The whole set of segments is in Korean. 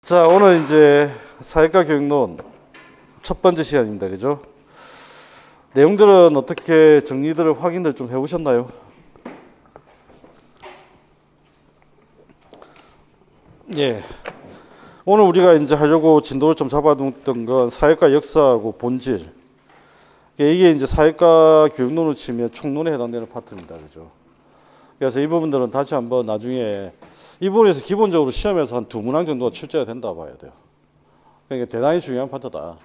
자, 오늘 이제 사회과 교육론 첫 번째 시간입니다. 그죠? 내용들은 어떻게 정리들을 확인을 좀 해보셨나요? 예. 오늘 우리가 이제 하려고 진도를 좀 잡아뒀던 건 사회과 역사하고 본질. 이게 이제 사회과 교육론을 치면 총론에 해당되는 파트입니다. 그죠? 그래서 이 부분들은 다시 한번 나중에 이 부분에서 기본적으로 시험에서 한 2문항 정도가 출제가 된다 봐야 돼요. 그러니까 대단히 중요한 파트다.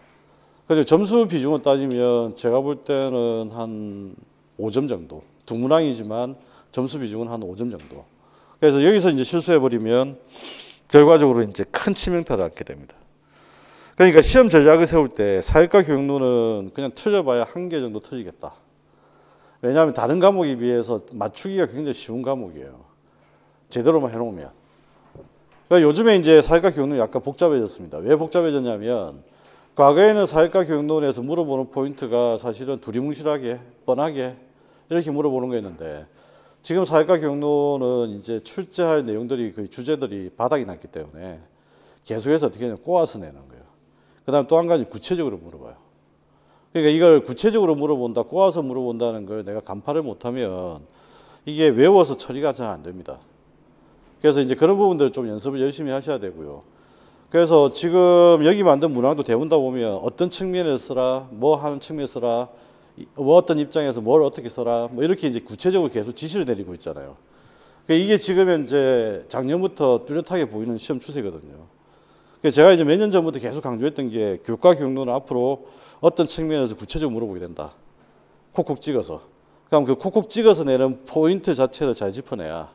그리고 점수 비중을 따지면 제가 볼 때는 한 5점 정도. 2문항이지만 점수 비중은 한 5점 정도. 그래서 여기서 이제 실수해버리면 결과적으로 이제 큰 치명타를 얻게 됩니다. 그러니까 시험 전략을 세울 때 사회과 교육론은 그냥 틀려봐야 1개 정도 틀리겠다. 왜냐하면 다른 과목에 비해서 맞추기가 굉장히 쉬운 과목이에요. 제대로만 해놓으면. 그러니까 요즘에 이제 사회과 교육론이 약간 복잡해졌습니다. 왜 복잡해졌냐면 과거에는 사회과 교육론에서 물어보는 포인트가 사실은 두리뭉실하게 뻔하게 이렇게 물어보는 거였는데 지금 사회과 교육론은 이제 출제할 내용들이 그 주제들이 바닥이 났기 때문에 계속해서 어떻게 하냐 꼬아서 내는 거예요. 그 다음에 또 한 가지 구체적으로 물어봐요. 그러니까 이걸 구체적으로 물어본다, 꼬아서 물어본다는 걸 내가 간파를 못하면 이게 외워서 처리가 잘 안 됩니다. 그래서 이제 그런 부분들을 좀 연습을 열심히 하셔야 되고요. 그래서 지금 여기 만든 문항도 대본다 보면 어떤 측면에서 써라, 뭐 하는 측면에서 써라, 뭐 어떤 입장에서 뭘 어떻게 써라, 뭐 이렇게 이제 구체적으로 계속 지시를 내리고 있잖아요. 그러니까 이게 지금 현재 작년부터 뚜렷하게 보이는 시험 추세거든요. 그래서 제가 이제 몇 년 전부터 계속 강조했던 게 교과 교육론은 앞으로 어떤 측면에서 구체적으로 물어보게 된다. 콕콕 찍어서. 그럼 그 콕콕 찍어서 내는 포인트 자체를 잘 짚어내야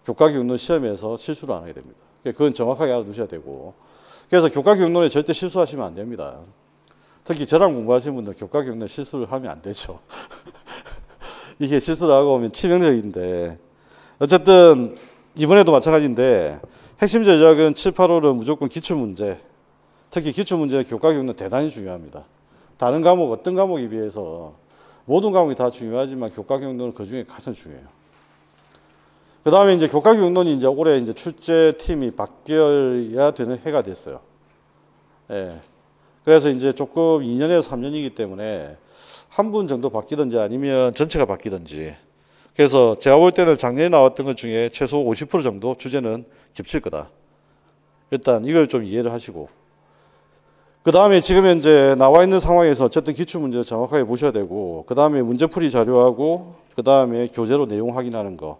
교과 교육론 시험에서 실수를 안 하게 됩니다. 그건 정확하게 알아두셔야 되고. 그래서 교과 교육론에 절대 실수하시면 안 됩니다. 특히 저랑 공부하시는 분들 교과 교육론 실수를 하면 안 되죠. 이게 실수를 하고 오면 치명적인데 어쨌든 이번에도 마찬가지인데 핵심 전략은 7, 8월은 무조건 기출문제. 특히 기출문제는 교과 교육론 대단히 중요합니다. 다른 과목 어떤 과목에 비해서 모든 과목이 다 중요하지만 교과 교육론은 그중에 가장 중요해요. 그 다음에 이제 교과 교육론이 이제 올해 이제 출제팀이 바뀌어야 되는 해가 됐어요. 예. 그래서 이제 조금 2년에서 3년이기 때문에 한 분 정도 바뀌든지 아니면 전체가 바뀌든지. 그래서 제가 볼 때는 작년에 나왔던 것 중에 최소 50% 정도 주제는 겹칠 거다. 일단 이걸 좀 이해를 하시고. 그 다음에 지금 현재 나와 있는 상황에서 어쨌든 기출문제를 정확하게 보셔야 되고, 그 다음에 문제풀이 자료하고, 그 다음에 교재로 내용 확인하는 거.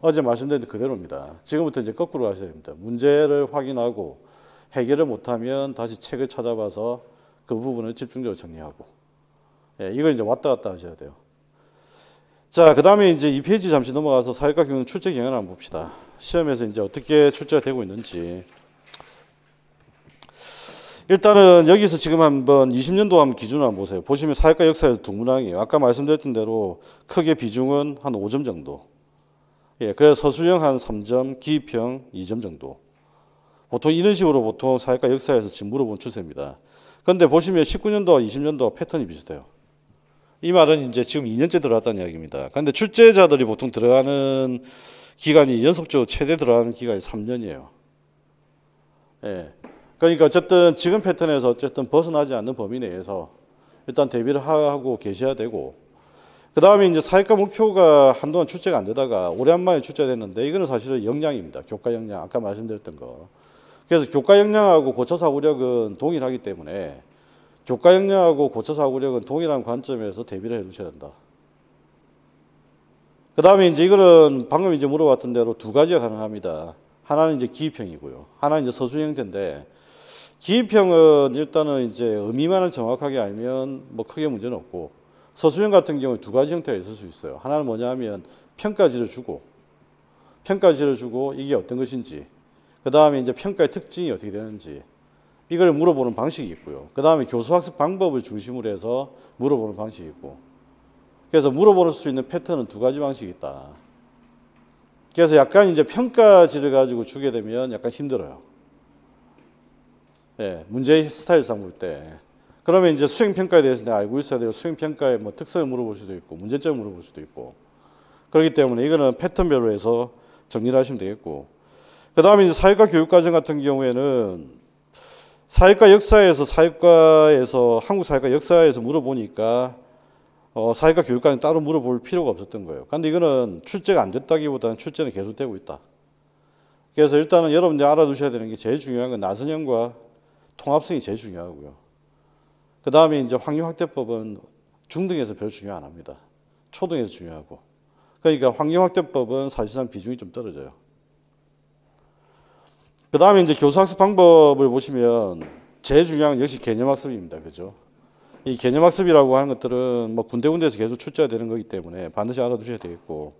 어제 말씀드린 그대로입니다. 지금부터 이제 거꾸로 하셔야 됩니다. 문제를 확인하고 해결을 못하면 다시 책을 찾아봐서 그 부분을 집중적으로 정리하고. 예, 이걸 이제 왔다 갔다 하셔야 돼요. 자, 그 다음에 이제 2페이지 잠시 넘어가서 사회과 교육론 출제 경향을 한번 봅시다. 시험에서 이제 어떻게 출제가 되고 있는지. 일단은 여기서 지금 한번 20년도 한번 기준을 한번 보세요. 보시면 사회과 역사에서 2문항이에요. 아까 말씀드렸던 대로 크게 비중은 한 5점 정도. 예, 그래서 서술형 한 3점, 기입형 2점 정도. 보통 이런 식으로 보통 사회과 역사에서 지금 물어본 추세입니다. 그런데 보시면 19년도와 20년도와 패턴이 비슷해요. 이 말은 이제 지금 2년째 들어갔다는 이야기입니다. 그런데 출제자들이 보통 들어가는 기간이 연속적으로 최대 들어가는 기간이 3년이에요. 예. 그러니까 어쨌든 지금 패턴에서 어쨌든 벗어나지 않는 범위 내에서 일단 대비를 하고 계셔야 되고, 그 다음에 이제 사회과 목표가 한동안 출제가 안 되다가 오랜만에 출제됐는데 이거는 사실은 역량입니다. 교과 역량. 아까 말씀드렸던 거. 그래서 교과 역량하고 고차 사고력은 동일하기 때문에 교과 역량하고 고차 사고력은 동일한 관점에서 대비를 해 두셔야 된다. 그 다음에 이제 이거는 방금 이제 물어봤던 대로 두 가지가 가능합니다. 하나는 이제 기입형이고요. 하나는 이제 서술 형태인데 기입형은 일단은 이제 의미만을 정확하게 알면 뭐 크게 문제는 없고, 서술형 같은 경우에 두 가지 형태가 있을 수 있어요. 하나는 뭐냐 하면 평가지를 주고 이게 어떤 것인지, 그 다음에 이제 평가의 특징이 어떻게 되는지 이걸 물어보는 방식이 있고요. 그 다음에 교수학습 방법을 중심으로 해서 물어보는 방식이 있고, 그래서 물어볼 수 있는 패턴은 두 가지 방식이 있다. 그래서 약간 이제 평가지를 가지고 주게 되면 약간 힘들어요. 예, 문제의 스타일상 볼 때. 그러면 이제 수행평가에 대해서 내가 알고 있어야 돼요. 수행평가의 뭐 특성을 물어볼 수도 있고, 문제점을 물어볼 수도 있고. 그렇기 때문에 이거는 패턴별로 해서 정리를 하시면 되겠고. 그 다음에 이제 사회과 교육과정 같은 경우에는 사회과에서 한국 사회과 역사에서 물어보니까 사회과 교육과는 따로 물어볼 필요가 없었던 거예요. 그런데 이거는 출제가 안 됐다기보다는 출제는 계속되고 있다. 그래서 일단은 여러분들이 알아두셔야 되는 게 제일 중요한 건 나선형과 통합성이 제일 중요하고요. 그 다음에 이제 환경확대법은 중등에서 별로 중요 안 합니다. 초등에서 중요하고. 그러니까 환경확대법은 사실상 비중이 좀 떨어져요. 그 다음에 이제 교수학습 방법을 보시면 제일 중요한 건 역시 개념학습입니다. 그죠? 이 개념학습이라고 하는 것들은 뭐 군데군데에서 계속 출제가 되는 거기 때문에 반드시 알아두셔야 되겠고,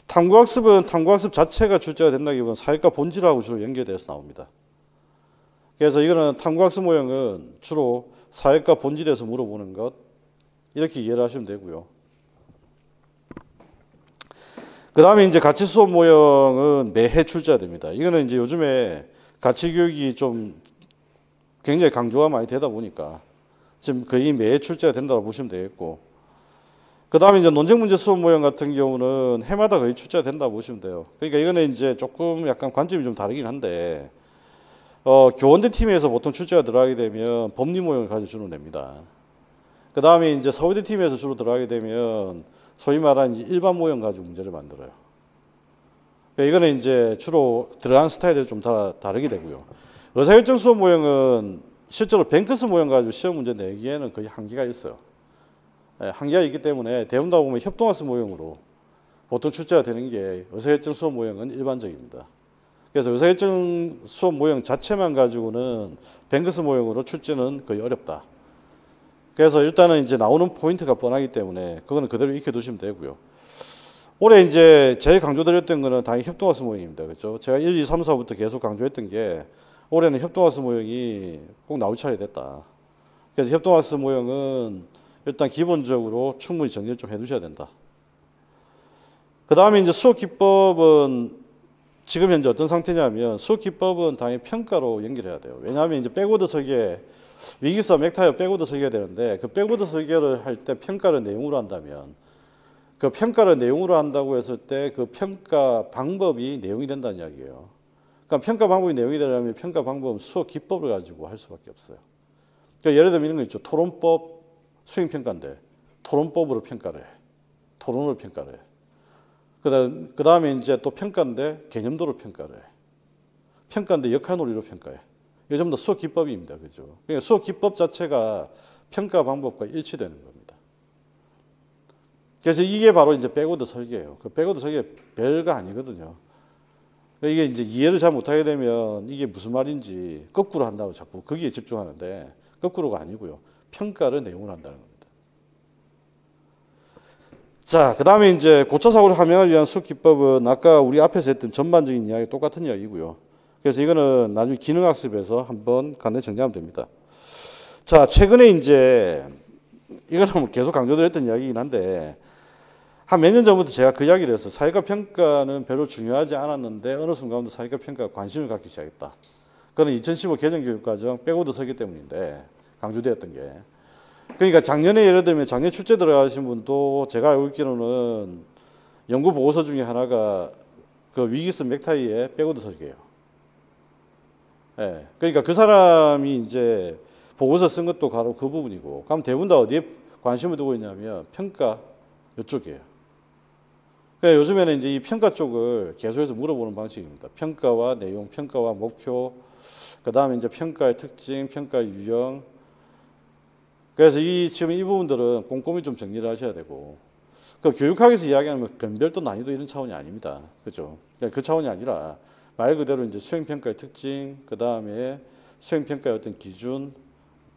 탐구학습은 탐구학습 자체가 출제가 된다기보다는 사회과 본질하고 주로 연계돼서 나옵니다. 그래서 이거는 탐구학습 모형은 주로 사회과 본질에서 물어보는 것, 이렇게 이해를 하시면 되고요. 그 다음에 이제 가치 수업 모형은 매해 출제가 됩니다. 이거는 이제 요즘에 가치 교육이 좀 굉장히 강조가 많이 되다 보니까 지금 거의 매해 출제가 된다고 보시면 되겠고, 그 다음에 이제 논쟁 문제 수업 모형 같은 경우는 해마다 거의 출제가 된다고 보시면 돼요. 그러니까 이거는 이제 조금 약간 관점이 좀 다르긴 한데, 교원대 팀에서 보통 출제가 들어가게 되면 법리 모형을 가지고 주로 냅니다. 그 다음에 이제 서울대 팀에서 주로 들어가게 되면 소위 말하는 일반 모형 가지고 문제를 만들어요. 그러니까 이거는 이제 주로 들어간 스타일이 좀 다르게 되고요. 의사결정 수업 모형은 실제로 뱅크스 모형 가지고 시험 문제 내기에는 거의 한계가 있어요. 한계가 있기 때문에 대부분 보면 협동학습 모형으로 보통 출제가 되는 게 의사결정 수업 모형은 일반적입니다. 그래서 의사결정 수업 모형 자체만 가지고는 뱅크스 모형으로 출제는 거의 어렵다. 그래서 일단은 이제 나오는 포인트가 뻔하기 때문에 그거는 그대로 익혀두시면 되고요. 올해 이제 제일 강조드렸던 거는 당연히 협동학습 모형입니다. 그렇죠? 제가 1, 2, 3, 4부터 계속 강조했던 게 올해는 협동학습 모형이 꼭 나올 차례 됐다. 그래서 협동학습 모형은 일단 기본적으로 충분히 정리를 좀 해두셔야 된다. 그 다음에 이제 수업 기법은 지금 현재 어떤 상태냐면 수업 기법은 당연히 평가로 연결해야 돼요. 왜냐하면 이제 백워드 설계, 위기서 맥타이어 백워드 설계가 되는데 그 백워드 설계를 할 때 평가를 내용으로 한다면 그 평가를 내용으로 한다고 했을 때 그 평가 방법이 내용이 된다는 이야기예요. 그러니까 평가 방법이 내용이 되려면 평가 방법은 수업 기법을 가지고 할 수밖에 없어요. 그러니까 예를 들면 이런 거 있죠. 토론법 수행평가인데 토론법으로 평가를 해. 토론으로 평가를 해. 그 다음에 이제 또 평가인데 개념도로 평가를 해. 평가인데 역할놀이로 평가해. 이게 전부 다 수업 기법입니다. 그죠? 그러니까 수업 기법 자체가 평가 방법과 일치되는 겁니다. 그래서 이게 바로 이제 백워드 설계예요. 그 백워드 설계 별거 아니거든요. 이게 이제 이해를 잘 못하게 되면 이게 무슨 말인지 거꾸로 한다고 자꾸 거기에 집중하는데 거꾸로가 아니고요. 평가를 내용으로 한다는 겁니다. 자, 그 다음에 이제 고차 사고를 함양을 위한 수업 기법은 아까 우리 앞에서 했던 전반적인 이야기 똑같은 이야기고요. 그래서 이거는 나중에 기능학습에서 한번 간단히 정리하면 됩니다. 자, 최근에 이제 이거는 뭐 계속 강조드렸던 이야기이긴 한데 한 몇 년 전부터 제가 그 이야기를 했어요. 사회과 평가는 별로 중요하지 않았는데 어느 순간부터 사회과 평가에 관심을 갖기 시작했다. 그건 2015 개정교육과정 백워드 설계 때문인데 강조되었던 게. 그러니까 작년에 예를 들면 작년 출제 들어가신 분도 제가 알고 있기로는 연구 보고서 중에 하나가 그 위기성 맥타이의 백워드 설계예요. 예. 그러니까 그 사람이 이제 보고서 쓴 것도 바로 그 부분이고, 그럼 대부분 다 어디에 관심을 두고 있냐면 평가 이쪽이에요. 그러니까 요즘에는 이제 이 평가 쪽을 계속해서 물어보는 방식입니다. 평가와 내용, 평가와 목표, 그 다음에 이제 평가의 특징, 평가의 유형. 그래서 지금 이 부분들은 꼼꼼히 좀 정리를 하셔야 되고, 그 교육학에서 이야기하는 변별도 난이도 이런 차원이 아닙니다. 그죠? 그러니까 그 차원이 아니라 말 그대로 이제 수행평가의 특징, 그 다음에 수행평가의 어떤 기준,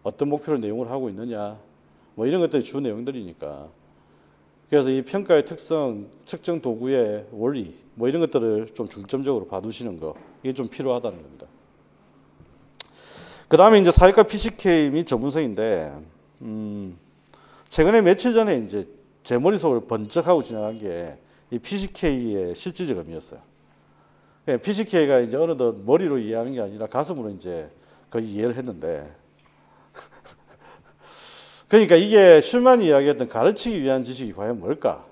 어떤 목표를 내용을 하고 있느냐, 뭐 이런 것들이 주 내용들이니까. 그래서 이 평가의 특성, 측정 도구의 원리, 뭐 이런 것들을 좀 중점적으로 봐두시는 거, 이게 좀 필요하다는 겁니다. 그 다음에 이제 사회과 PCK 및 전문성인데, 최근에 며칠 전에 이제 제 머릿속을 번쩍하고 지나간 게 이 PCK의 실질적 의미였어요. PCK가 이제 어느덧 머리로 이해하는 게 아니라 가슴으로 이제 거의 이해를 했는데, 그러니까 이게 슐만이 이야기했던 가르치기 위한 지식이 과연 뭘까?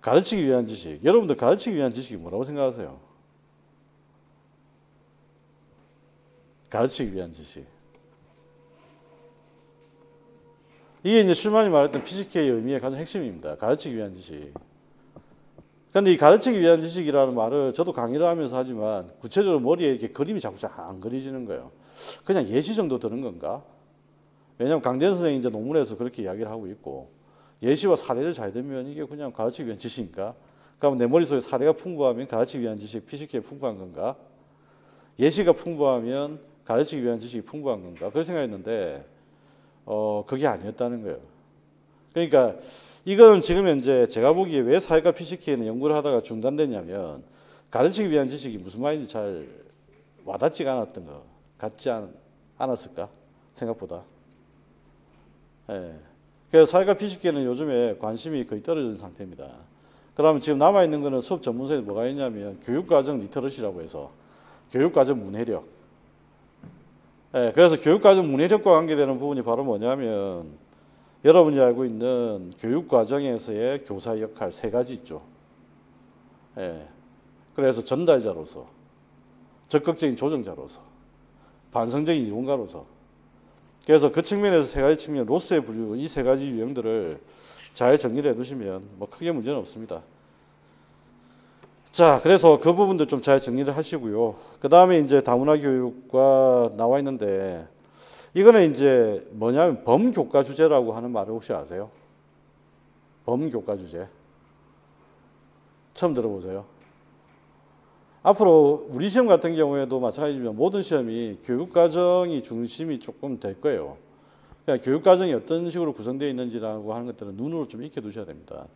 가르치기 위한 지식. 여러분들 가르치기 위한 지식이 뭐라고 생각하세요? 가르치기 위한 지식. 이게 이제 슐만이 말했던 PCK의 의미의 가장 핵심입니다. 가르치기 위한 지식. 그런데 이 가르치기 위한 지식이라는 말을 저도 강의를 하면서 하지만 구체적으로 머리에 이렇게 그림이 자꾸 잘 안 그려지는 거예요. 그냥 예시 정도 드는 건가? 왜냐하면 강대현 선생님이 이제 논문에서 그렇게 이야기를 하고 있고 예시와 사례를 잘 들면 이게 그냥 가르치기 위한 지식인가? 그러면 내 머릿속에 사례가 풍부하면 가르치기 위한 지식, PCK에 풍부한 건가? 예시가 풍부하면 가르치기 위한 지식이 풍부한 건가? 그런 생각했는데 그게 아니었다는 거예요. 그러니까 이거는 지금 현재 제가 보기에 왜 사회과 PCK는 연구를 하다가 중단됐냐면 가르치기 위한 지식이 무슨 말인지 잘 와닿지가 않았던 거 같지 않았을까? 생각보다. 예. 그래서 사회과 PCK는 요즘에 관심이 거의 떨어진 상태입니다. 그러면 지금 남아있는 거는 수업 전문서에 뭐가 있냐면 교육과정 리터러시라고 해서 교육과정 문해력. 예. 그래서 교육과정 문해력과 관계되는 부분이 바로 뭐냐면 여러분이 알고 있는 교육과정에서의 교사의 역할 세 가지 있죠. 예. 그래서 전달자로서, 적극적인 조정자로서, 반성적인 이론가로서. 그래서 그 측면에서 세 가지 측면, 로스의 부류, 이 세 가지 유형들을 잘 정리를 해두시면 뭐 크게 문제는 없습니다. 자, 그래서 그 부분도 좀 잘 정리를 하시고요. 그 다음에 이제 다문화 교육과 나와 있는데 이거는 이제 뭐냐면 범교과 주제라고 하는 말을 혹시 아세요? 범교과 주제. 처음 들어보세요? 앞으로 우리 시험 같은 경우에도 마찬가지지만 모든 시험이 교육과정이 중심이 조금 될 거예요. 그러니까 교육과정이 어떤 식으로 구성되어 있는지라고 하는 것들은 눈으로 좀 익혀두셔야 됩니다.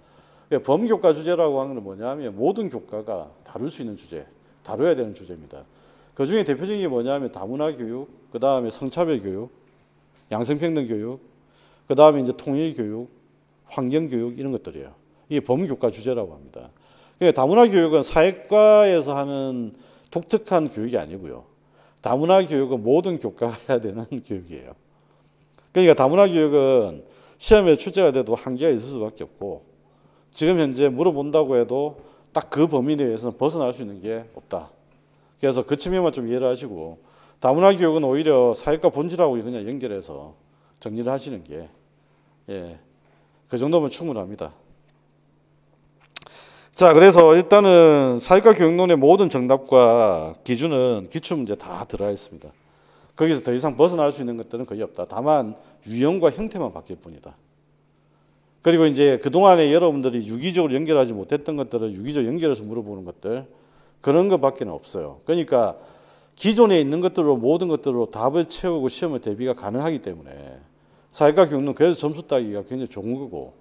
그러니까 범교과 주제라고 하는 건 뭐냐면 모든 교과가 다룰 수 있는 주제, 다뤄야 되는 주제입니다. 그 중에 대표적인 게 뭐냐면 다문화 교육, 그 다음에 성차별 교육, 양성평등 교육, 그 다음에 이제 통일 교육, 환경 교육 이런 것들이에요. 이게 범교과 주제라고 합니다. 그러니까 다문화 교육은 사회과에서 하는 독특한 교육이 아니고요. 다문화 교육은 모든 교과가 해야 되는 교육이에요. 그러니까 다문화 교육은 시험에 출제가 돼도 한계가 있을 수밖에 없고 지금 현재 물어본다고 해도 딱 그 범위 내에서는 벗어날 수 있는 게 없다. 그래서 그 측면만 좀 이해를 하시고 다문화 교육은 오히려 사회과 본질하고 그냥 연결해서 정리를 하시는 게 그 정도면 충분합니다. 자, 그래서 일단은 사회과 교육론의 모든 정답과 기준은 기출문제 다 들어가 있습니다. 거기서 더 이상 벗어날 수 있는 것들은 거의 없다. 다만 유형과 형태만 바뀔 뿐이다. 그리고 이제 그동안에 여러분들이 유기적으로 연결하지 못했던 것들을 유기적으로 연결해서 물어보는 것들 그런 것밖에 없어요. 그러니까 기존에 있는 것들로 모든 것들로 답을 채우고 시험을 대비가 가능하기 때문에 사회과 교육론 그래서 점수 따기가 굉장히 좋은 거고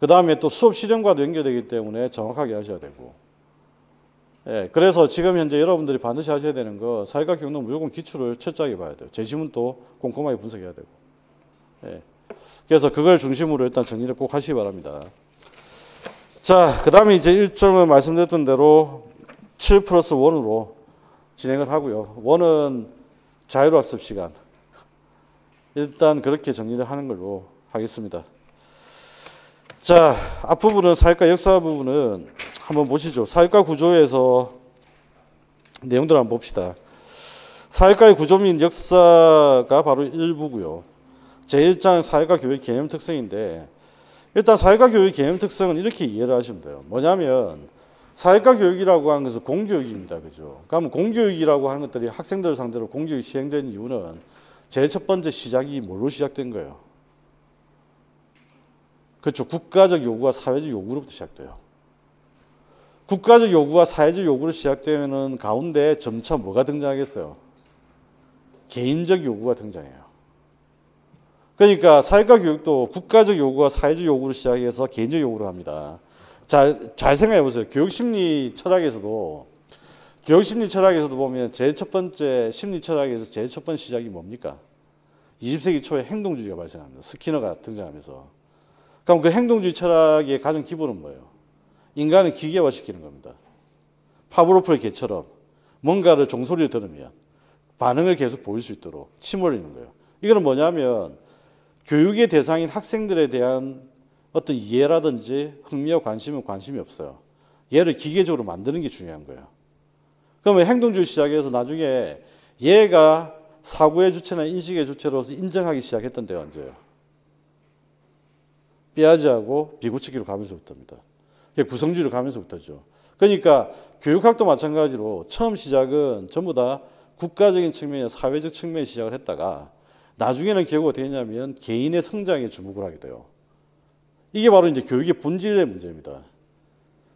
그 다음에 또 수업 실현과도 연결되기 때문에 정확하게 하셔야 되고 그래서 지금 현재 여러분들이 반드시 하셔야 되는 거 사회과 교육론 무조건 기출을 철저하게 봐야 돼요. 제시문도 꼼꼼하게 분석해야 되고 그래서 그걸 중심으로 일단 정리를 꼭 하시기 바랍니다. 자, 그 다음에 이제 일정은 말씀드렸던 대로 7+1으로 진행을 하고요. 1은 자율학습 시간. 일단 그렇게 정리를 하는 걸로 하겠습니다. 자, 앞부분은 사회과 역사 부분은 한번 보시죠. 사회과 구조에서 내용들 한번 봅시다. 사회과의 구조 및 역사가 바로 1부고요. 제1장 사회과 교육 개념 특성인데 일단 사회과 교육 개념 특성은 이렇게 이해를 하시면 돼요. 뭐냐면 사회과 교육이라고 하는 것은 공교육입니다. 그죠? 그러면 공교육이라고 하는 것들이 학생들을 상대로 공교육이 시행된 이유는 제일 첫 번째 시작이 뭘로 시작된 거예요? 그렇죠. 국가적 요구와 사회적 요구로부터 시작돼요. 국가적 요구와 사회적 요구로 시작되면 가운데 점차 뭐가 등장하겠어요? 개인적 요구가 등장해요. 그러니까 사회과 교육도 국가적 요구와 사회적 요구로 시작해서 개인적 요구로 합니다. 잘 생각해 보세요. 교육심리 철학에서도 보면 제일 첫 번째 심리 철학에서 제일 첫 번째 시작이 뭡니까? 20세기 초에 행동주의가 발생합니다. 스키너가 등장하면서. 그럼 그 행동주의 철학의 가장 기본은 뭐예요? 인간을 기계화시키는 겁니다. 파브로프의 개처럼 뭔가를 종소리를 들으면 반응을 계속 보일 수 있도록 침몰리는 거예요. 이거는 뭐냐면 교육의 대상인 학생들에 대한 어떤 이해라든지 흥미와 관심이 없어요. 얘를 기계적으로 만드는 게 중요한 거예요. 그러면 행동주의 시작해서 나중에 얘가 사고의 주체나 인식의 주체로서 인정하기 시작했던 때가 언제예요? 피아제하고 비구치기로 가면서부터입니다. 구성주의로 가면서부터죠. 그러니까 교육학도 마찬가지로 처음 시작은 전부 다 국가적인 측면이나 사회적 측면에 시작을 했다가 나중에는 결국 어떻게 했냐면 개인의 성장에 주목을 하게 돼요. 이게 바로 이제 교육의 본질의 문제입니다.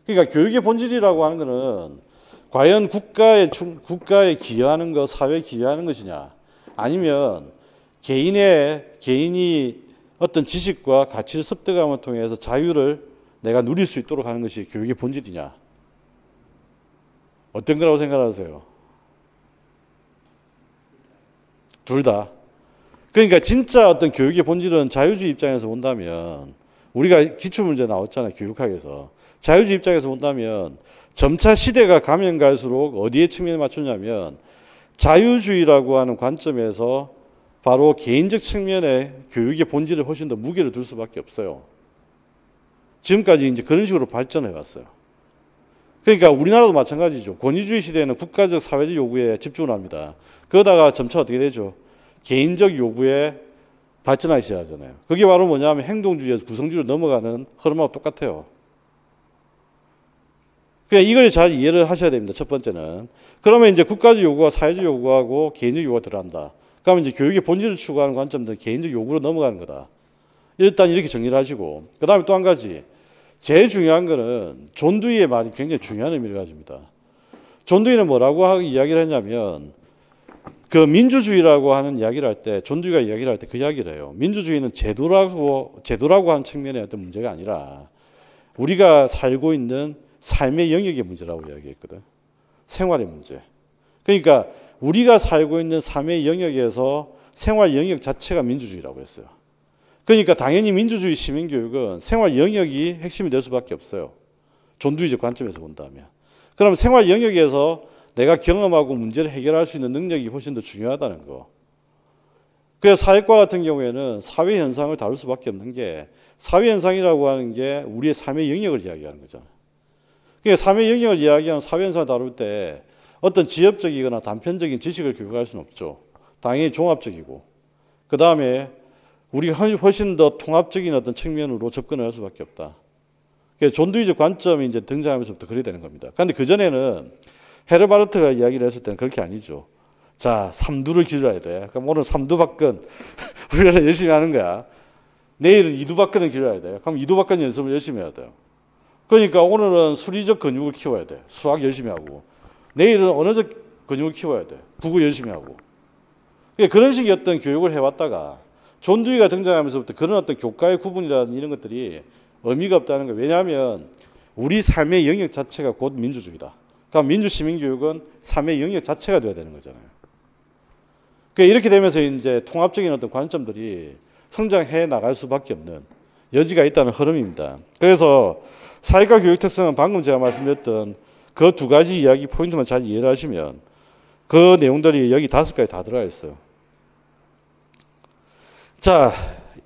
그러니까 교육의 본질이라고 하는 것은 과연 국가에 기여하는 것, 사회에 기여하는 것이냐, 아니면 개인이 어떤 지식과 가치를 습득함을 통해서 자유를 내가 누릴 수 있도록 하는 것이 교육의 본질이냐. 어떤 거라고 생각하세요? 둘 다. 그러니까 진짜 어떤 교육의 본질은 자유주의 입장에서 본다면, 우리가 기출문제 나왔잖아요, 교육학에서. 자유주의 입장에서 본다면 점차 시대가 가면 갈수록 어디에 측면에 맞추냐면 자유주의라고 하는 관점에서 바로 개인적 측면에 교육의 본질을 훨씬 더 무게를 둘 수밖에 없어요. 지금까지 이제 그런 식으로 발전해 왔어요. 그러니까 우리나라도 마찬가지죠. 권위주의 시대에는 국가적 사회적 요구에 집중을 합니다. 그러다가 점차 어떻게 되죠? 개인적 요구에 발전하기 시작하잖아요. 그게 바로 뭐냐면 행동주의에서 구성주의로 넘어가는 흐름하고 똑같아요. 그러니까 이걸 잘 이해를 하셔야 됩니다. 첫 번째는. 그러면 이제 국가적 요구와 사회적 요구하고 개인적 요구가 들어간다. 그러면 이제 교육의 본질을 추구하는 관점들은 개인적 요구로 넘어가는 거다. 일단 이렇게 정리를 하시고, 그 다음에 또 한 가지. 제일 중요한 거는 존 두이의 말이 굉장히 중요한 의미를 가집니다. 존 두이는 뭐라고 이야기를 했냐면, 그 민주주의라고 하는 이야기를 할 때, 존 두이가 이야기를 할 때 그 이야기를 해요. 민주주의는 제도라고 하는 측면의 어떤 문제가 아니라 우리가 살고 있는 삶의 영역의 문제라고 이야기했거든. 생활의 문제. 그러니까 우리가 살고 있는 삶의 영역에서 생활 영역 자체가 민주주의라고 했어요. 그러니까 당연히 민주주의 시민교육은 생활 영역이 핵심이 될 수밖에 없어요. 존두이적 관점에서 본다면. 그럼 생활 영역에서 내가 경험하고 문제를 해결할 수 있는 능력이 훨씬 더 중요하다는 거. 그래서 사회과 같은 경우에는 사회 현상을 다룰 수밖에 없는 게, 사회 현상이라고 하는 게 우리의 삶의 영역을 이야기하는 거잖아요. 그러니까 삶의 영역을 이야기하는 사회 현상을 다룰 때 어떤 지엽적이거나 단편적인 지식을 교육할 수는 없죠. 당연히 종합적이고, 그 다음에 우리가 훨씬 더 통합적인 어떤 측면으로 접근을 할 수밖에 없다. 그래서 존두이적 관점이 이제 등장하면서부터 그렇게 되는 겁니다. 그런데 그전에는 헤르바르트가 이야기를 했을 때는 그렇게 아니죠. 자, 삼두를 기울여야 돼. 그럼 오늘 삼두박근 우리가 열심히 하는 거야. 내일은 이두박근을 기울여야 돼. 그럼 이두박근 연습을 열심히 해야 돼요. 그러니까 오늘은 수리적 근육을 키워야 돼. 수학 열심히 하고. 내일은 언어적 근육을 키워야 돼. 국어 열심히 하고. 그런 식의 어떤 교육을 해왔다가 존 두이가 등장하면서부터 그런 어떤 교과의 구분이라는 이런 것들이 의미가 없다는 거예요. 왜냐하면 우리 삶의 영역 자체가 곧 민주주의다. 그러니까 민주시민교육은 삶의 영역 자체가 돼야 되는 거잖아요. 그러니까 이렇게 되면서 이제 통합적인 어떤 관점들이 성장해 나갈 수밖에 없는 여지가 있다는 흐름입니다. 그래서 사회과 교육 특성은 방금 제가 말씀드렸던 그 두 가지 이야기 포인트만 잘 이해를 하시면 그 내용들이 여기 5가지 다 들어가 있어요. 자,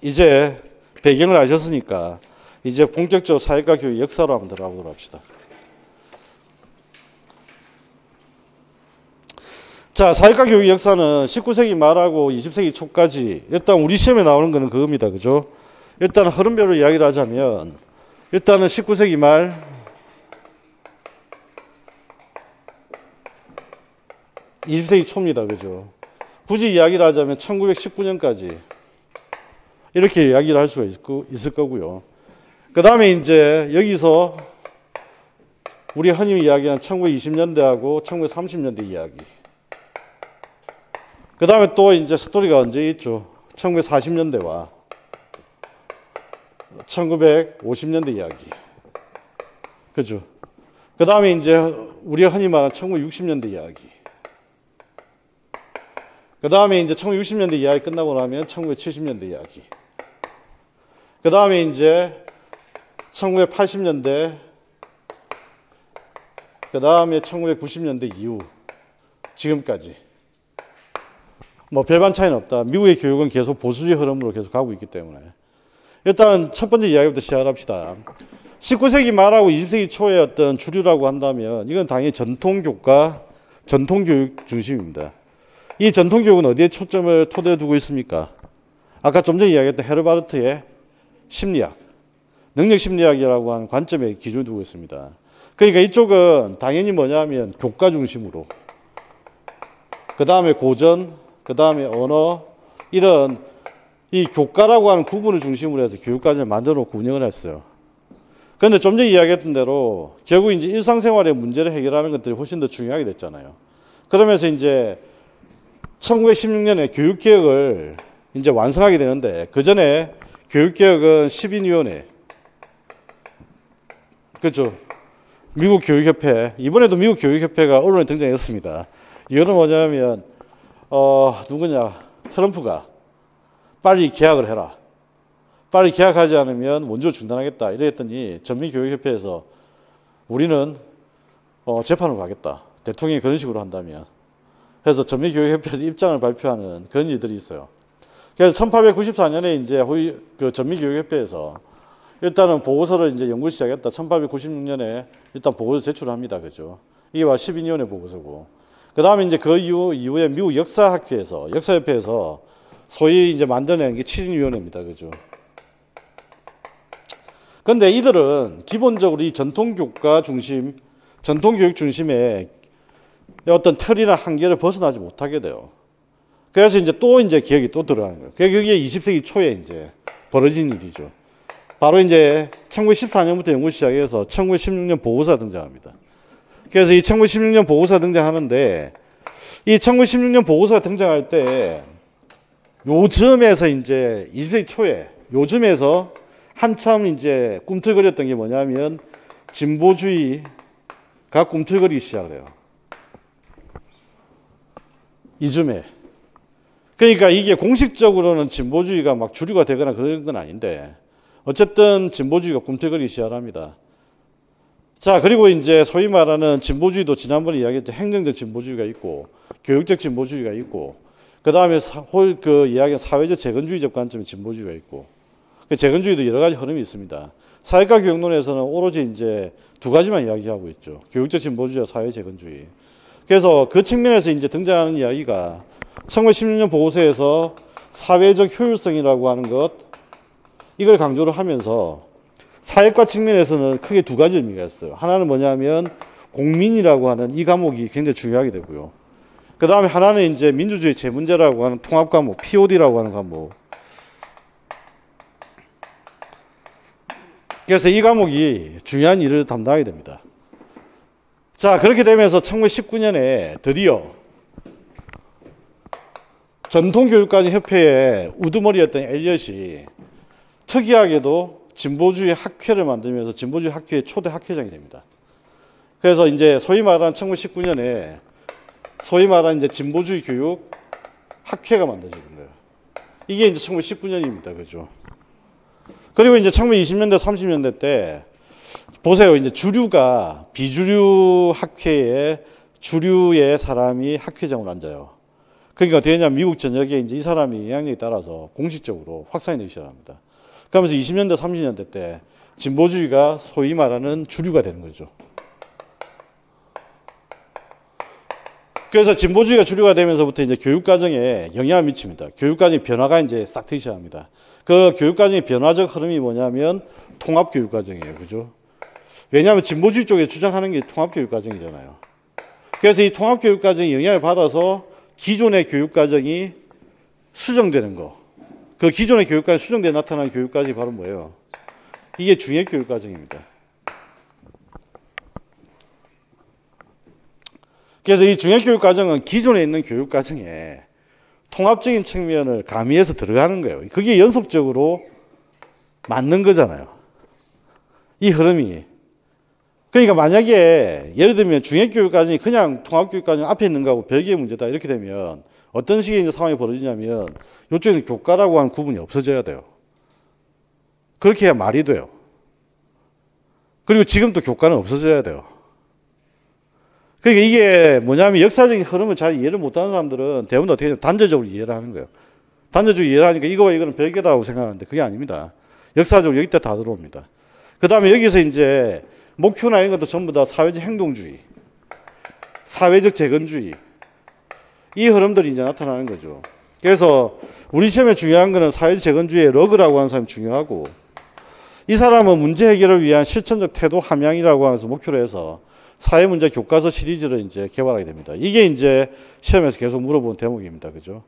이제 배경을 아셨으니까 이제 본격적으로 사회과 교육 역사로 한번 들어가보도록 합시다. 자, 사회과 교육 역사는 19세기 말하고 20세기 초까지, 일단 우리 시험에 나오는 거는 그겁니다. 그죠? 일단 흐름별로 이야기를 하자면, 일단은 19세기 말, 20세기 초입니다. 그죠? 굳이 이야기를 하자면 1919년까지 이렇게 이야기를 할 수가 있을 거고요. 그 다음에 이제 여기서 우리 흔히 이야기하는 1920년대하고 1930년대 이야기. 그 다음에 또 이제 스토리가 언제 있죠? 1940년대와 1950년대 이야기. 그죠? 그 다음에 이제 우리가 흔히 말하는 1960년대 이야기. 그 다음에 이제 1960년대 이야기 끝나고 나면 1970년대 이야기. 그 다음에 이제 1980년대, 그 다음에 1990년대 이후, 지금까지. 뭐 별반 차이는 없다. 미국의 교육은 계속 보수주의 흐름으로 계속 가고 있기 때문에. 일단 첫 번째 이야기부터 시작합시다. 19세기 말하고 20세기 초의 어떤 주류라고 한다면 이건 당연히 전통교과, 전통교육 중심입니다. 이 전통교육은 어디에 초점을 토대로 두고 있습니까? 아까 좀 전에 이야기했던 헤르바르트의 심리학, 능력심리학이라고 하는 관점에 기준을 두고 있습니다. 그러니까 이쪽은 당연히 뭐냐면 교과 중심으로, 그 다음에 고전, 그 다음에 언어, 이런 이 교과라고 하는 구분을 중심으로 해서 교육과정을 만들어 놓고 운영을 했어요. 그런데 좀 전에 이야기했던 대로 결국 이제 일상생활의 문제를 해결하는 것들이 훨씬 더 중요하게 됐잖아요. 그러면서 이제 1916년에 교육개혁을 이제 완성하게 되는데, 그 전에 교육개혁은 10인위원회, 그렇죠. 미국 교육협회, 이번에도 미국 교육협회가 언론에 등장했습니다. 이거는 뭐냐면, 누구냐, 트럼프가 빨리 개학을 해라. 빨리 개학하지 않으면 원조 중단하겠다. 이랬더니 전미교육협회에서 우리는 재판을 가겠다. 대통령이 그런 식으로 한다면. 그래서 전미교육협회에서 입장을 발표하는 그런 일들이 있어요. 그래서 1894년에 이제 그 전미교육협회에서 일단은 보고서를 이제 연구를 시작했다. 1896년에 일단 보고서 제출합니다. 그죠? 이게 바로 10인위원회 보고서고. 그 다음에 이제 그 이후에 미국 역사협회에서 소위 이제 만들어낸 게 7인위원회입니다. 그죠? 근데 이들은 기본적으로 이 전통교육 중심의 어떤 틀이나 한계를 벗어나지 못하게 돼요. 그래서 이제 또 이제 기억이 또 들어가는 거예요. 그게 20세기 초에 이제 벌어진 일이죠. 바로 이제 1914년부터 연구 시작해서 1916년 보고서가 등장합니다. 그래서 이 1916년 보고서가 등장하는데, 이 1916년 보고서가 등장할 때 요즘에서 이제 20세기 초에 요즘에서 한참 이제 꿈틀거렸던 게 뭐냐면 진보주의가 꿈틀거리기 시작을 해요. 이쯤에. 그러니까 이게 공식적으로는 진보주의가 막 주류가 되거나 그런 건 아닌데, 어쨌든 진보주의가 꿈틀거리기 시작합니다. 자, 그리고 이제 소위 말하는 진보주의도 지난번에 이야기했던 행정적 진보주의가 있고, 교육적 진보주의가 있고, 그 다음에 이야기한 사회적 재건주의적 관점의 진보주의가 있고, 그 재건주의도 여러 가지 흐름이 있습니다. 사회과 교육론에서는 오로지 이제 두 가지만 이야기하고 있죠. 교육적 진보주의와 사회 재건주의. 그래서 그 측면에서 이제 등장하는 이야기가 1916년 보고서에서 사회적 효율성이라고 하는 것, 이걸 강조를 하면서 사회과 측면에서는 크게 두 가지 의미가 있어요. 하나는 뭐냐면 공민이라고 하는 이 과목이 굉장히 중요하게 되고요. 그 다음에 하나는 이제 민주주의 재문제라고 하는 통합 과목, POD라고 하는 과목. 그래서 이 과목이 중요한 일을 담당하게 됩니다. 자, 그렇게 되면서 1919년에 드디어 전통교육관협회의 우두머리였던 엘리엇이 특이하게도 진보주의 학회를 만들면서 진보주의 학회의 초대 학회장이 됩니다. 그래서 이제 소위 말하는 1919년에 소위 말하는 이제 진보주의 교육 학회가 만들어지는 거예요. 이게 이제 1919년입니다. 그죠? 그리고 이제 1920년대, 30년대 때 보세요. 이제 주류가 비주류 학회에 주류의 사람이 학회장으로 앉아요. 그러니까 어떻게 되냐면 미국 전역에 이제 이 사람이 영향력에 따라서 공식적으로 확산이 되기 시작합니다. 그러면서 20년대, 30년대 때 진보주의가 소위 말하는 주류가 되는 거죠. 그래서 진보주의가 주류가 되면서부터 이제 교육과정에 영향을 미칩니다. 교육과정의 변화가 이제 싹 트기 시작합니다. 그 교육과정의 변화적 흐름이 뭐냐면 통합교육과정이에요. 그죠? 왜냐하면 진보주의 쪽에 주장하는 게 통합교육과정이잖아요. 그래서 이 통합교육과정이 영향을 받아서 기존의 교육과정이 수정되는 거. 그 기존의 교육과정 수정돼 나타나는 교육과정이 바로 뭐예요? 이게 중액교육과정입니다. 그래서 이 중액교육과정은 기존에 있는 교육과정에 통합적인 측면을 가미해서 들어가는 거예요. 그게 연속적으로 맞는 거잖아요. 이 흐름이. 그러니까 만약에 예를 들면 중액교육과정이 그냥 통합교육과정 앞에 있는 거하고 별개의 문제다 이렇게 되면 어떤 식의 이제 상황이 벌어지냐면 이쪽에서 교과라고 하는 구분이 없어져야 돼요. 그렇게 해야 말이 돼요. 그리고 지금 또 교과는 없어져야 돼요. 그러니까 이게 뭐냐면 역사적인 흐름을 잘 이해를 못하는 사람들은 대부분 어떻게 하냐면 단죄적으로 이해를 하는 거예요. 단죄적으로 이해를 하니까 이거와 이거는 별개다고 생각하는데 그게 아닙니다. 역사적으로 여기 때 다 들어옵니다. 그 다음에 여기서 이제 목표나 이런 것도 전부 다 사회적 행동주의, 사회적 재건주의, 이 흐름들이 이제 나타나는 거죠. 그래서 우리 시험에 중요한 거는 사회재건주의의 러그라고 하는 사람이 중요하고, 이 사람은 문제 해결을 위한 실천적 태도 함양이라고 하면서 목표로 해서 사회문제 교과서 시리즈를 이제 개발하게 됩니다. 이게 이제 시험에서 계속 물어보는 대목입니다. 그죠?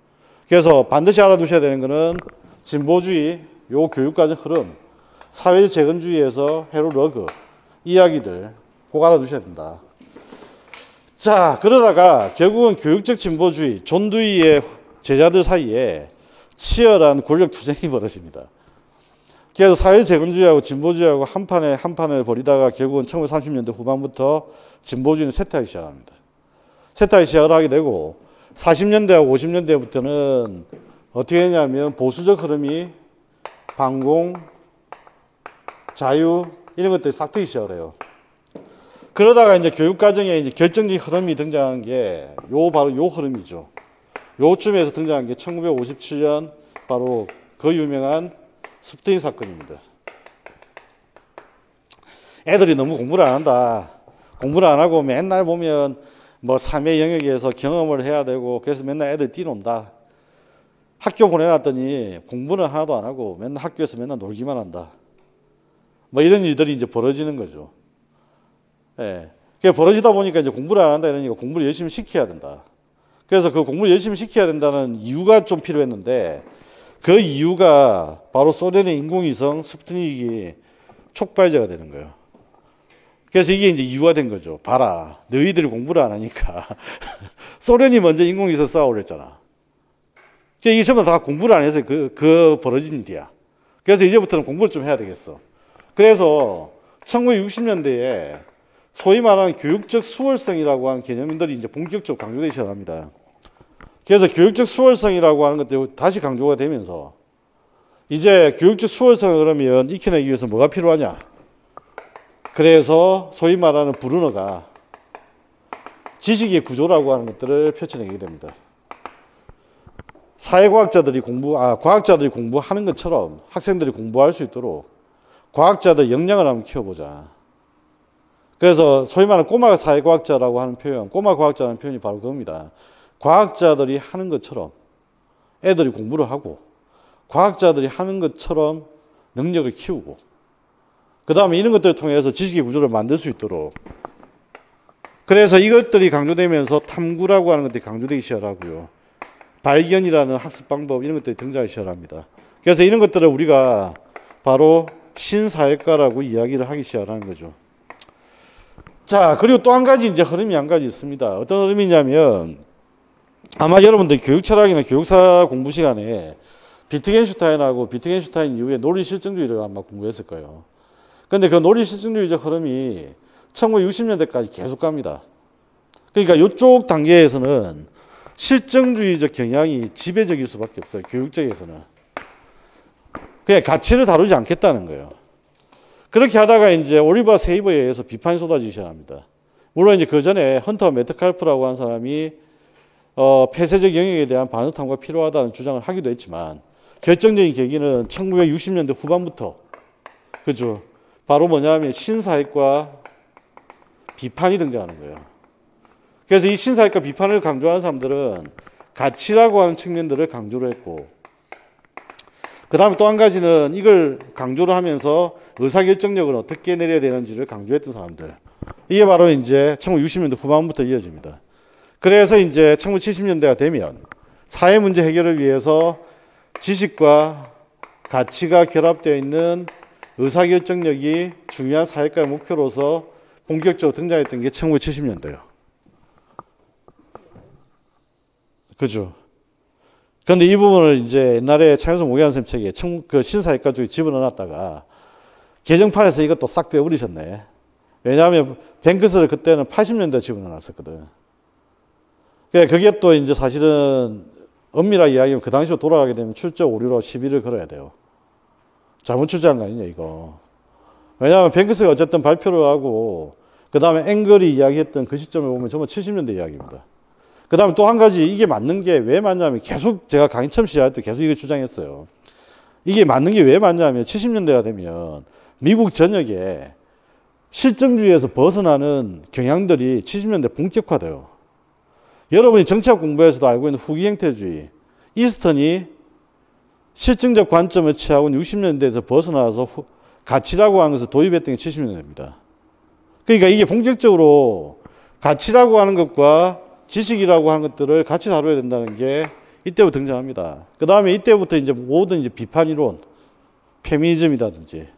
그래서 반드시 알아두셔야 되는 거는 진보주의, 요 교육과정 흐름, 사회재건주의에서 해로 러그, 이야기들 꼭 알아두셔야 된다. 자, 그러다가 결국은 교육적 진보주의, 존 두이의 제자들 사이에 치열한 권력 투쟁이 벌어집니다. 그래서 사회재건주의하고 진보주의하고 한판을 벌이다가 결국은 1930년대 후반부터 진보주의는 쇠퇴하기 시작합니다. 쇠퇴하기 시작을 하게 되고 40년대하고 50년대부터는 어떻게 했냐면 보수적 흐름이 반공, 자유 이런 것들이 싹 트기 시작을 해요. 그러다가 이제 교육과정에 이제 결정적인 흐름이 등장하는 게 바로 요 흐름이죠. 요쯤에서 등장한 게 1957년 바로 그 유명한 스프링 사건입니다. 애들이 너무 공부를 안 한다. 공부를 안 하고 맨날 보면 뭐 삶의 영역에서 경험을 해야 되고 그래서 맨날 애들 뛰논다. 학교 보내놨더니 공부는 하나도 안 하고 맨날 학교에서 맨날 놀기만 한다. 뭐 이런 일들이 이제 벌어지는 거죠. 예. 그게 벌어지다 보니까 이제 공부를 안 한다 이러니까 공부를 열심히 시켜야 된다. 그래서 그 공부를 열심히 시켜야 된다는 이유가 좀 필요했는데 그 이유가 바로 소련의 인공위성 스푸트닉이 촉발제가 되는 거예요. 그래서 이게 이제 이유가 된 거죠. 봐라. 너희들이 공부를 안 하니까. 소련이 먼저 인공위성 쏴오랬잖아. 이게 전부 다 공부를 안 해서 그 벌어진 일이야. 그래서 이제부터는 공부를 좀 해야 되겠어. 그래서 1960년대에 소위 말하는 교육적 수월성이라고 하는 개념들이 이제 본격적으로 강조되기 시작합니다. 그래서 교육적 수월성이라고 하는 것들이 다시 강조가 되면서 이제 교육적 수월성을 그러면 익혀내기 위해서 뭐가 필요하냐? 그래서 소위 말하는 브루너가 지식의 구조라고 하는 것들을 펼쳐내게 됩니다. 사회과학자들이 과학자들이 공부하는 것처럼 학생들이 공부할 수 있도록 과학자들 역량을 한번 키워보자. 그래서 소위 말하는 꼬마 사회과학자라고 하는 표현, 꼬마 과학자라는 표현이 바로 그겁니다. 과학자들이 하는 것처럼 애들이 공부를 하고 과학자들이 하는 것처럼 능력을 키우고 그 다음에 이런 것들을 통해서 지식의 구조를 만들 수 있도록 그래서 이것들이 강조되면서 탐구라고 하는 것들이 강조되기 시작하고요. 발견이라는 학습 방법 이런 것들이 등장하기 시작합니다. 그래서 이런 것들을 우리가 바로 신사회과라고 이야기를 하기 시작하는 거죠. 자, 그리고 또 한 가지 이제 흐름이 한 가지 있습니다. 어떤 흐름이냐면 아마 여러분들 교육철학이나 교육사 공부 시간에 비트겐슈타인 이후에 논리실증주의를 아마 공부했을 거예요. 그런데 그 논리실증주의적 흐름이 1960년대까지 계속 갑니다. 그러니까 이쪽 단계에서는 실증주의적 경향이 지배적일 수밖에 없어요. 교육적에서는. 그냥 가치를 다루지 않겠다는 거예요. 그렇게 하다가 이제 올리버 세이버에 의해서 비판이 쏟아지기 시작합니다. 물론 이제 그 전에 헌터 메트칼프라고 하는 사람이 폐쇄적 영역에 대한 반응 탐구가 필요하다는 주장을 하기도 했지만 결정적인 계기는 1960년대 후반부터 그죠. 바로 뭐냐면 신사회과 비판이 등장하는 거예요. 그래서 이 신사회과 비판을 강조하는 사람들은 가치라고 하는 측면들을 강조를 했고 그 다음에 또 한 가지는 이걸 강조를 하면서 의사결정력을 어떻게 내려야 되는지를 강조했던 사람들. 이게 바로 이제 1960년대 후반부터 이어집니다. 그래서 이제 1970년대가 되면 사회 문제 해결을 위해서 지식과 가치가 결합되어 있는 의사결정력이 중요한 사회과의 목표로서 본격적으로 등장했던 게 1970년대예요. 그죠? 그런데 이 부분을 이제 옛날에 차영석 모기한 선생님 책에 그 신사회과 쪽에 집어넣어놨다가 개정판에서 이것도 싹 빼버리셨네. 왜냐하면 뱅크스를 그때는 80년대에 집어넣어놨었거든. 그게 또 이제 사실은 엄밀하게 이야기하면 그 당시로 돌아가게 되면 출제 오류로 시비를 걸어야 돼요. 잘못 출제한 거 아니냐 이거. 왜냐하면 뱅크스가 어쨌든 발표를 하고 그 다음에 앵글이 이야기했던 그 시점을 보면 전부 70년대 이야기입니다. 그 다음에 또 한 가지 이게 맞는 게 왜 맞냐면 계속 제가 강의 처음 시작할 때 계속 이걸 주장했어요. 이게 맞는 게 왜 맞냐면 70년대가 되면 미국 전역에 실증주의에서 벗어나는 경향들이 70년대 본격화돼요. 여러분이 정치학 공부에서도 알고 있는 후기 형태주의, 이스턴이 실증적 관점을 취하고 60년대에서 벗어나서 가치라고 하는 것을 도입했던 게 70년대입니다. 그러니까 이게 본격적으로 가치라고 하는 것과 지식이라고 하는 것들을 같이 다뤄야 된다는 게 이때부터 등장합니다. 그 다음에 이때부터 이제 모든 이제 비판 이론, 페미니즘이라든지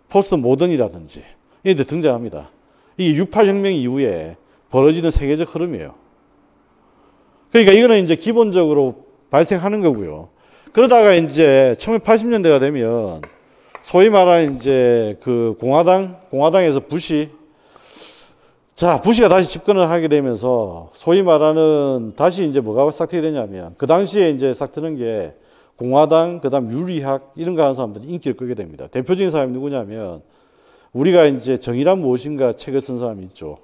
포스트 모던이라든지 이런 데 등장합니다. 이게 68혁명 이후에 벌어지는 세계적 흐름이에요. 그러니까 이거는 이제 기본적으로 발생하는 거고요. 그러다가 이제 1980년대가 되면 소위 말하는 이제 그 공화당에서 부시가 다시 집권을 하게 되면서 소위 말하는 다시 이제 뭐가 싹트게 되냐면 그 당시에 이제 싹트는 게 공화당, 그 다음 윤리학 이런 거 하는 사람들이 인기를 끌게 됩니다. 대표적인 사람이 누구냐면 우리가 이제 정의란 무엇인가 책을 쓴 사람이 있죠.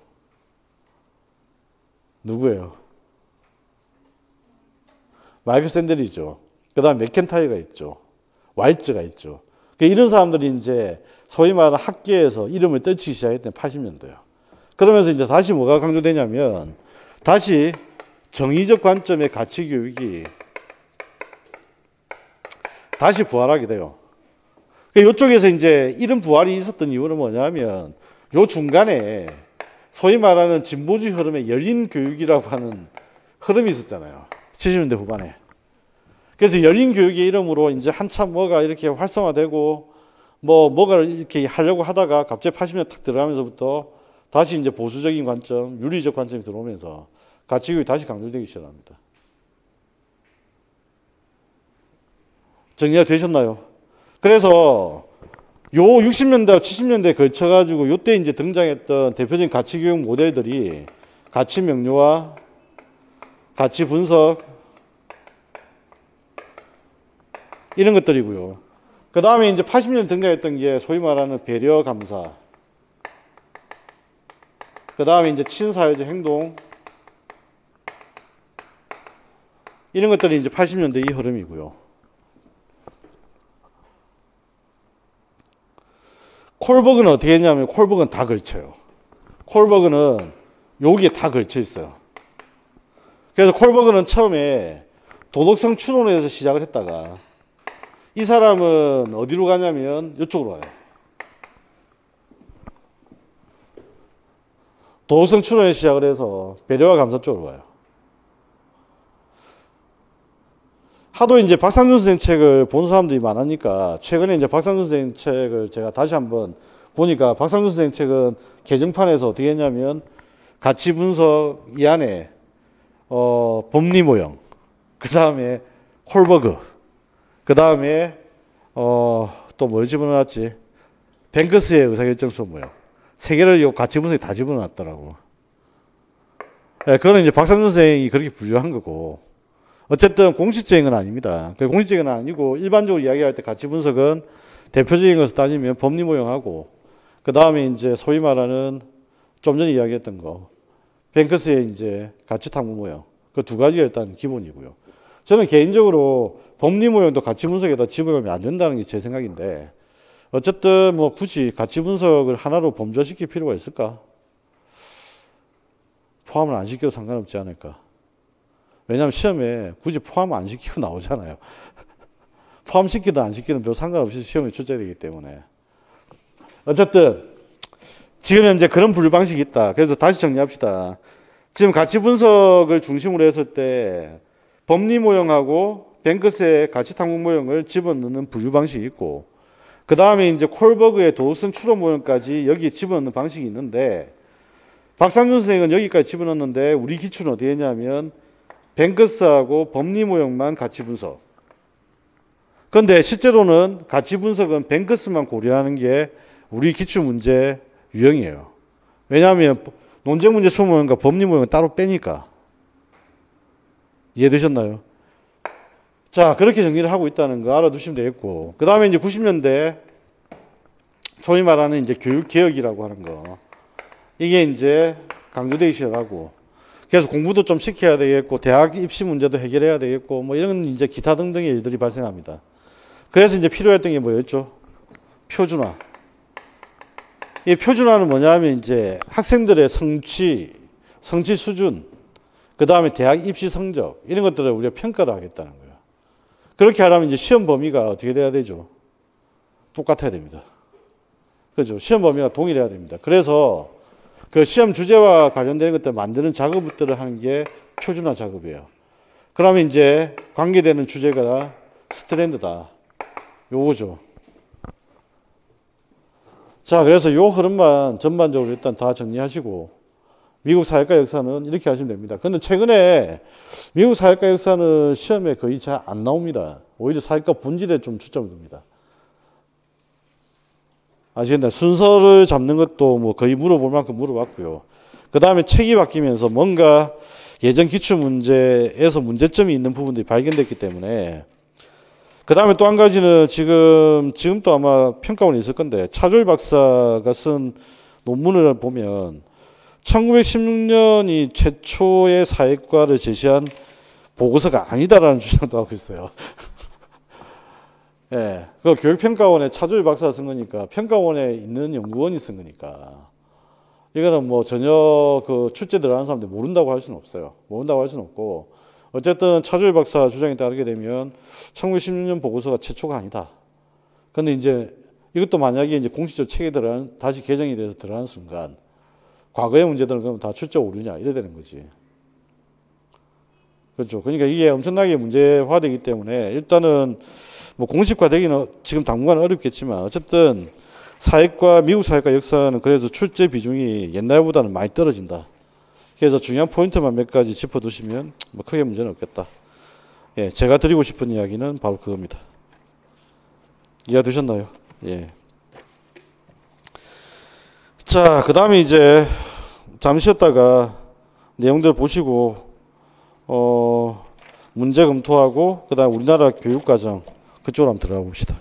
누구예요? 마이클 샌델이죠. 그 다음 맥켄타이어가 있죠. 와이츠가 있죠. 이런 사람들이 이제 소위 말하는 학계에서 이름을 떨치기 시작했던 80년대예요. 그러면서 이제 다시 뭐가 강조되냐면 다시 정의적 관점의 가치 교육이 다시 부활하게 돼요. 이쪽에서 이제 이런 부활이 있었던 이유는 뭐냐면 요 중간에 소위 말하는 진보주의 흐름의 열린 교육이라고 하는 흐름이 있었잖아요. 70년대 후반에. 그래서 열린 교육의 이름으로 이제 한참 뭐가 이렇게 활성화되고 뭐가를 이렇게 하려고 하다가 갑자기 80년 탁 들어가면서부터 다시 이제 보수적인 관점, 윤리적 관점이 들어오면서 가치교육이 다시 강조되기 시작합니다. 정리가 되셨나요? 그래서 요 60년대, 70년대에 걸쳐가지고 요때 이제 등장했던 대표적인 가치교육 모델들이 가치 명료화, 가치 분석, 이런 것들이고요. 그 다음에 이제 80년 등장했던 게 소위 말하는 배려 감사, 그 다음에 이제 친사회적 행동, 이런 것들이 이제 80년대 이 흐름이고요. 콜버그는 어떻게 했냐면 콜버그는 다 걸쳐요. 콜버그는 여기에 다 걸쳐 있어요. 그래서 콜버그는 처음에 도덕성 추론에서 시작을 했다가 이 사람은 어디로 가냐면 이쪽으로 와요. 도덕성 추론에 시작을 해서 배려와 감사 쪽으로 와요. 하도 이제 박상준 선생 책을 본 사람들이 많으니까 최근에 이제 박상준 선생 책을 제가 다시 한번 보니까 박상준 선생 책은 개정판에서 어떻게 했냐면 가치 분석 이 안에 법리 모형, 그 다음에 콜버그, 그 다음에 또 뭘 집어넣었지? 뱅크스의 의사결정서 모형, 세 개를 요 가치 분석에 다 집어넣었더라고. 네, 그거는 이제 박상준 선생이 그렇게 분류한 거고. 어쨌든 공식적인 건 아닙니다. 공식적인 건 아니고 일반적으로 이야기할 때 가치 분석은 대표적인 것을 따지면 법리 모형하고 그 다음에 이제 소위 말하는 좀 전에 이야기했던 거 뱅크스의 이제 가치 탐구 모형 그 두 가지가 일단 기본이고요. 저는 개인적으로 법리 모형도 가치 분석에다 집어넣으면 안 된다는 게 제 생각인데 어쨌든 뭐 굳이 가치 분석을 하나로 범주화시킬 필요가 있을까? 포함을 안 시켜도 상관없지 않을까? 왜냐하면 시험에 굳이 포함 안 시키고 나오잖아요. 포함시키든 안 시키든 별 상관없이 시험에 출제되기 때문에. 어쨌든 지금 현재 그런 분류 방식이 있다. 그래서 다시 정리합시다. 지금 가치 분석을 중심으로 했을 때 법리 모형하고 뱅크스의 가치 탐구 모형을 집어넣는 분류 방식이 있고 그 다음에 이제 콜버그의 도덕성 추론 모형까지 여기에 집어넣는 방식이 있는데 박상준 선생은 여기까지 집어넣는데 우리 기출은 어디 했냐면 뱅크스하고 법리 모형만 가치 분석. 그런데 실제로는 가치 분석은 뱅크스만 고려하는 게 우리 기출 문제 유형이에요. 왜냐하면 논쟁 문제 수모형과 법리 모형은 따로 빼니까. 이해되셨나요? 자, 그렇게 정리를 하고 있다는 거 알아두시면 되겠고. 그 다음에 이제 90년대 소위 말하는 이제 교육개혁이라고 하는 거. 이게 이제 강조되기 시작하고. 그래서 공부도 좀 시켜야 되겠고, 대학 입시 문제도 해결해야 되겠고, 뭐 이런 이제 기타 등등의 일들이 발생합니다. 그래서 이제 필요했던 게 뭐였죠? 표준화. 이 표준화는 뭐냐면 이제 학생들의 성취 수준, 그 다음에 대학 입시 성적 이런 것들을 우리가 평가를 하겠다는 거예요. 그렇게 하려면 이제 시험 범위가 어떻게 돼야 되죠? 똑같아야 됩니다. 그죠? 시험 범위가 동일해야 됩니다. 그래서 그 시험 주제와 관련된 것들 만드는 작업들을 하는 게 표준화 작업이에요. 그러면 이제 관계되는 주제가 스트랜드다. 요거죠. 자, 그래서 요 흐름만 전반적으로 일단 다 정리하시고 미국 사회과 역사는 이렇게 하시면 됩니다. 근데 최근에 미국 사회과 역사는 시험에 거의 잘 안 나옵니다. 오히려 사회과 본질에 좀 초점을 둡니다. 아시겠나요? 순서를 잡는 것도 뭐 거의 물어볼 만큼 물어봤고요. 그 다음에 책이 바뀌면서 뭔가 예전 기출문제에서 문제점이 있는 부분들이 발견됐기 때문에 그 다음에 또 한 가지는 지금도 아마 평가원이 있을 건데 차조일 박사가 쓴 논문을 보면 1916년이 최초의 사회과를 제시한 보고서가 아니다라는 주장도 하고 있어요. 예, 그 교육평가원에 차조일 박사가 쓴 거니까 평가원에 있는 연구원이 쓴 거니까 이거는 뭐 전혀 그 출제 들어가는 사람들이 모른다고 할 수는 없어요. 모른다고 할 수는 없고 어쨌든 차조일 박사 주장에 따르게 되면 1916년 보고서가 최초가 아니다. 근데 이제 이것도 만약에 이제 공식적 책에 다시 개정이 돼서 들어가는 순간 과거의 문제들은 그럼 다 출제 오르냐 이래 되는 거지. 그렇죠. 그러니까 이게 엄청나게 문제화되기 때문에 일단은 뭐 공식화되기는 지금 당분간 어렵겠지만 어쨌든 사회과 미국 사회과 역사는 그래서 출제 비중이 옛날보다는 많이 떨어진다. 그래서 중요한 포인트만 몇 가지 짚어두시면 뭐 크게 문제는 없겠다. 예, 제가 드리고 싶은 이야기는 바로 그겁니다. 이해가 되셨나요? 예. 자, 그 다음에 이제 잠시 쉬었다가 내용들 보시고 문제 검토하고 그 다음 우리나라 교육과정 그쪽으로 한번 들어가 봅시다.